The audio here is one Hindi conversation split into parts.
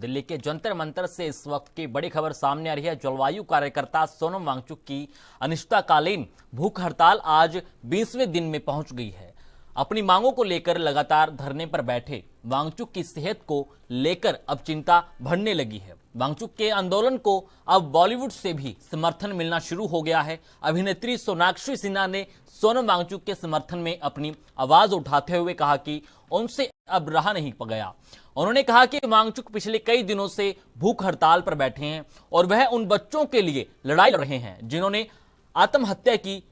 दिल्ली के जंतर मंतर से इस वक्त की बड़ी खबर सामने आ रही है। जलवायु कार्यकर्ता सोनम वांगचुक की अनिश्चितकालीन भूख हड़ताल आज 20वें दिन में पहुंच गई है। अपनी मांगों को लेकर लगातार धरने पर बैठे वांगचुक की सेहत को लेकर अब चिंता बढ़ने लगी है। वांगचुक के आंदोलन को अब बॉलीवुड से भी समर्थन मिलना शुरू हो गया है। अभिनेत्री सोनाक्षी सिन्हा ने सोनम वांगचुक के समर्थन में अपनी आवाज उठाते हुए कहा कि उनसे अब रहा नहीं गया। उन्होंने कहा कि वांगचुक पिछले कई दिनों से भूख हड़ताल पर बैठे हैं और वह उन बच्चों के लिए लड़ाई लड़ रहे हैं जिन्होंने आत्महत्या की।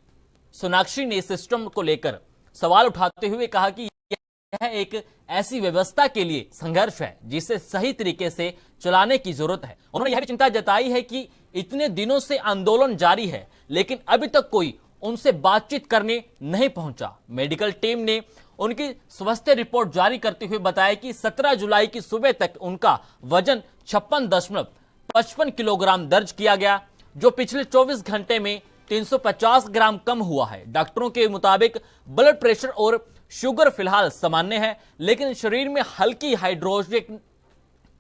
सोनाक्षी ने सिस्टम को लेकर सवाल उठाते हुए कहा कि यह एक ऐसी व्यवस्था के लिए संघर्ष है जिसे सही तरीके से चलाने की जरूरत है। उन्होंने यह भी चिंता जताई है कि इतने दिनों से आंदोलन जारी है लेकिन अभी तक कोई उनसे बातचीत करने नहीं पहुंचा। मेडिकल टीम ने उनकी स्वास्थ्य रिपोर्ट जारी करते हुए बताया कि 17 जुलाई की सुबह तक उनका वजन 56.55 किलोग्राम दर्ज किया गया, जो पिछले 24 घंटे में 350 ग्राम कम हुआ है। डॉक्टरों के मुताबिक ब्लड प्रेशर और शुगर फिलहाल सामान्य है, लेकिन शरीर में हल्की हाइड्रोजिक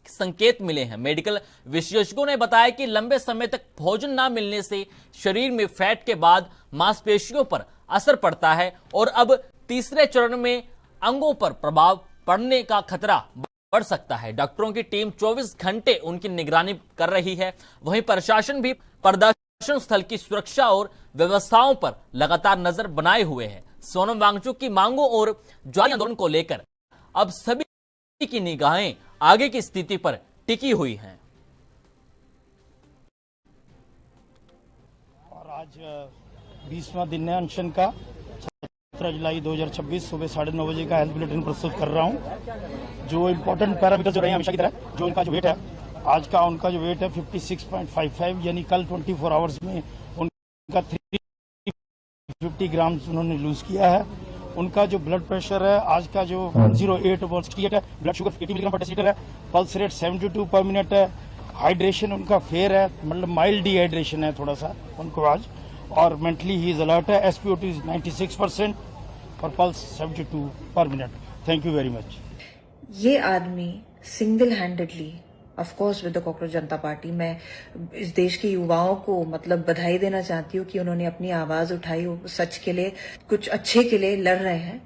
संकेत मिले हैं। मेडिकल विशेषज्ञों ने बताया कि लंबे समय तक भोजन न मिलने से शरीर में फैट के बाद मांसपेशियों पर असर पड़ता है और अब तीसरे चरण में अंगों पर प्रभाव पड़ने का खतरा बढ़ सकता है। डॉक्टरों की टीम 24 घंटे उनकी निगरानी कर रही है। वहीं प्रशासन भी प्रदर्शन स्थल की सुरक्षा और व्यवस्थाओं पर लगातार नजर बनाए हुए है। सोनम वांगचुक की मांगों और जारी आंदोलन को लेकर अब सभी की निगाहें आगे की स्थिति पर टिकी हुई हैं। और आज 20वां दिन है अनशन का। 17 जुलाई 2026 सुबह 9:30 बजे का हेल्थ बुलेटिन प्रस्तुत कर रहा हूं। जो इम्पोर्टेंट पैरामीटर जो रहे हमेशा की तरह, जो इनका जो वेट है आज का, उनका जो वेट है 56.55, यानी कल 24 आवर्स में उनका 350 ग्राम उन्होंने लूज किया है। उनका जो ब्लड प्रेशर है आज का जो 108/68 है, ब्लड शुगर 80 मिलीग्राम पर डेसीलीटर है, पल्स रेट 72 पर मिनट है, हाइड्रेशन उनका फेयर है, मतलब माइल्ड डिहाइड्रेशन है थोड़ा सा उनको आज, और मेंटली ही इज अलर्ट है। एसपीओटी 96% और पल्स 72 पर minute. Thank you very much. ये आदमी single handedly, of course with the cockroach Janata party, मैं इस देश के युवाओं को मतलब बधाई देना चाहती हूँ कि उन्होंने अपनी आवाज उठाई, सच के लिए, कुछ अच्छे के लिए लड़ रहे हैं,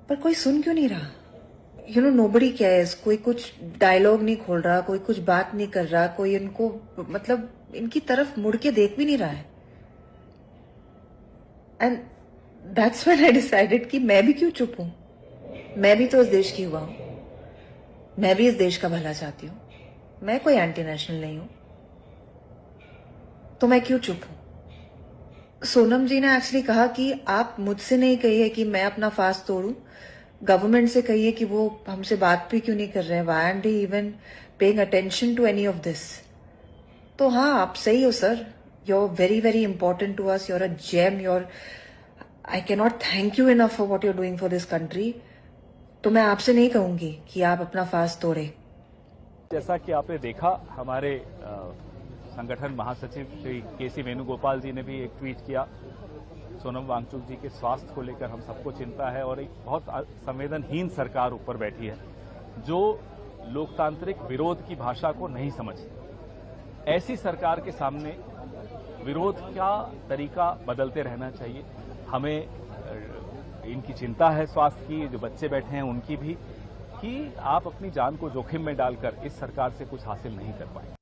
पर कोई सुन क्यों नहीं रहा? Nobody cares. कोई कुछ डायलॉग नहीं खोल रहा, कोई कुछ बात नहीं कर रहा, कोई इनको मतलब इनकी तरफ मुड़ के देख भी नहीं रहा है। And that's when I decided कि मैं भी क्यों चुप हूं। मैं भी तो इस देश की हुआ हूं, मैं भी इस देश का भला चाहती हूं, मैं कोई एंटी नेशनल नहीं हूं, तो मैं क्यों चुप हूं। सोनम जी ने एक्चुअली कहा कि आप मुझसे नहीं कहिए कि मैं अपना फास्ट तोड़ूं, गवर्नमेंट से कहिए कि वो हमसे बात भी क्यों नहीं कर रहे हैं, why aren't they even paying attention to any of this. तो हाँ, आप सही हो sir, you're very very important to us, you're a gem, I cannot thank you enough for what you're doing for this country। तो मैं आपसे नहीं कहूंगी कि आप अपना फास्ट तोड़े। जैसा कि आपने देखा, हमारे संगठन महासचिव श्री केसी वेणुगोपाल जी ने भी एक ट्वीट किया। सोनम वांगचुक जी के स्वास्थ्य को लेकर हम सबको चिंता है और एक बहुत संवेदनहीन सरकार ऊपर बैठी है जो लोकतांत्रिक विरोध की भाषा को नहीं समझती। ऐसी सरकार के सामने विरोध का तरीका बदलते रहना चाहिए। हमें इनकी चिंता है स्वास्थ्य की, जो बच्चे बैठे हैं उनकी भी, कि आप अपनी जान को जोखिम में डालकर इस सरकार से कुछ हासिल नहीं कर पाएंगे।